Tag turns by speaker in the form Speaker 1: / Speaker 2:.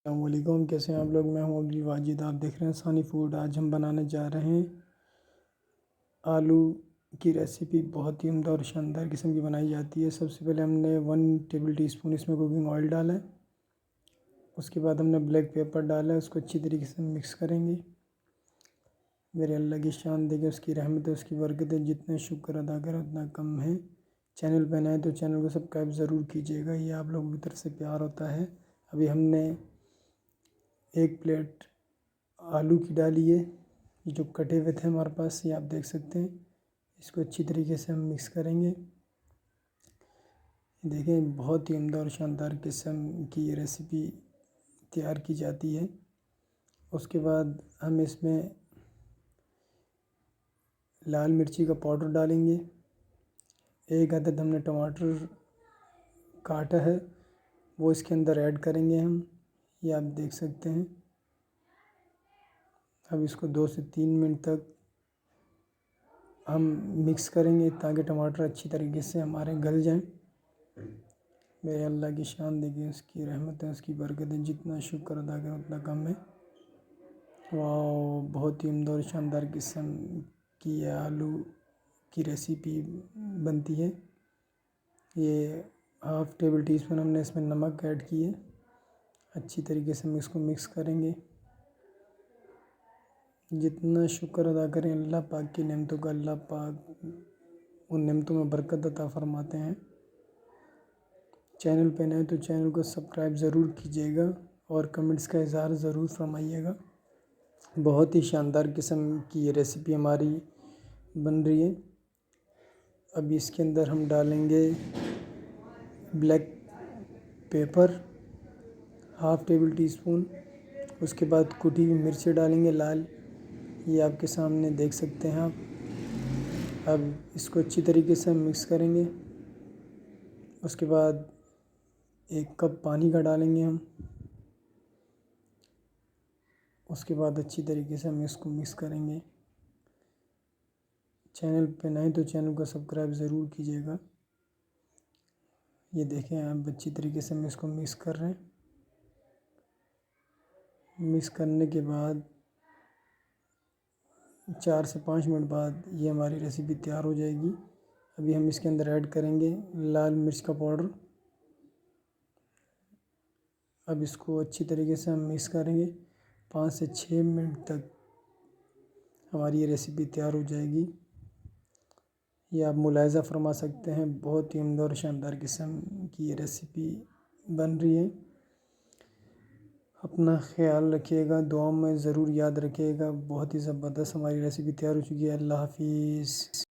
Speaker 1: अस्सलामुअलैकुम, कैसे हैं आप लोग। मैं हूं अब्दुल वाजिद, आप देख रहे हैं सानी फूड। आज हम बनाने जा रहे हैं आलू की रेसिपी। बहुत ही उम्दा और शानदार किस्म की बनाई जाती है। सबसे पहले हमने 1 टेबल टीस्पून इसमें कुकिंग ऑयल डाला है। उसके बाद हमने ब्लैक पेपर डाला है, उसको अच्छी तरीके से मिक्स करेंगे। मेरे अल्लाह की शान देखे, उसकी रहमत है, उसकी बरकत है। जितना शुक्र अदा करें उतना कम है। चैनल पर नए तो चैनल को सब्सक्राइब ज़रूर कीजिएगा, ये आप लोगों की तरफ से प्यार होता है। अभी हमने 1 प्लेट आलू की डाली है, जो कटे हुए थे हमारे पास, ये आप देख सकते हैं। इसको अच्छी तरीके से हम मिक्स करेंगे। देखें, बहुत ही उम्दा और शानदार किस्म की ये रेसिपी तैयार की जाती है। उसके बाद हम इसमें लाल मिर्ची का पाउडर डालेंगे। 1 अदद हमने टमाटर काटा है, वो इसके अंदर ऐड करेंगे हम, ये आप देख सकते हैं। अब इसको 2 से 3 मिनट तक हम मिक्स करेंगे ताकि टमाटर अच्छी तरीके से हमारे गल जाएं। मेरे अल्लाह की शान देखिए, उसकी रहमत है, उसकी बरकत है। जितना शुक्र अदा करें उतना कम है। वाह, बहुत ही उम्दा और शानदार किस्म की आलू की रेसिपी बनती है। ये 1/2 टेबल टीस्पून हमने इसमें नमक ऐड किए। अच्छी तरीके से हम इसको मिक्स करेंगे। जितना शुक्र अदा करें अल्लाह पाक की नेमतों का, अल्लाह पाक उन नेमतों में बरकत अता फरमाते हैं। चैनल पे नए तो चैनल को सब्सक्राइब ज़रूर कीजिएगा और कमेंट्स का इज़हार ज़रूर फरमाइएगा। बहुत ही शानदार किस्म की ये रेसिपी हमारी बन रही है। अब इसके अंदर हम डालेंगे ब्लैक पेपर 1/2 टेबल टीस्पून। उसके बाद कुटी हुई मिर्ची डालेंगे लाल, ये आपके सामने देख सकते हैं आप। अब इसको अच्छी तरीके से हम मिक्स करेंगे। उसके बाद 1 कप पानी का डालेंगे हम। उसके बाद अच्छी तरीके से हम इसको मिक्स करेंगे। चैनल पे नए तो चैनल को सब्सक्राइब ज़रूर कीजिएगा। ये देखें, आप अच्छी तरीके से हम इसको मिक्स कर रहे हैं। मिक्स करने के बाद 4 से 5 मिनट बाद ये हमारी रेसिपी तैयार हो जाएगी। अभी हम इसके अंदर ऐड करेंगे लाल मिर्च का पाउडर। अब इसको अच्छी तरीके से हम मिक्स करेंगे। 5 से 6 मिनट तक हमारी ये रेसिपी तैयार हो जाएगी। ये आप मुलाहिज़ा फरमा सकते हैं, बहुत ही उम्दा और शानदार किस्म की ये रेसिपी बन रही है। अपना ख्याल रखिएगा, दुआ में ज़रूर याद रखिएगा। बहुत ही ज़बरदस्त हमारी रेसिपी तैयार हो चुकी है। अल्लाह हाफिज़।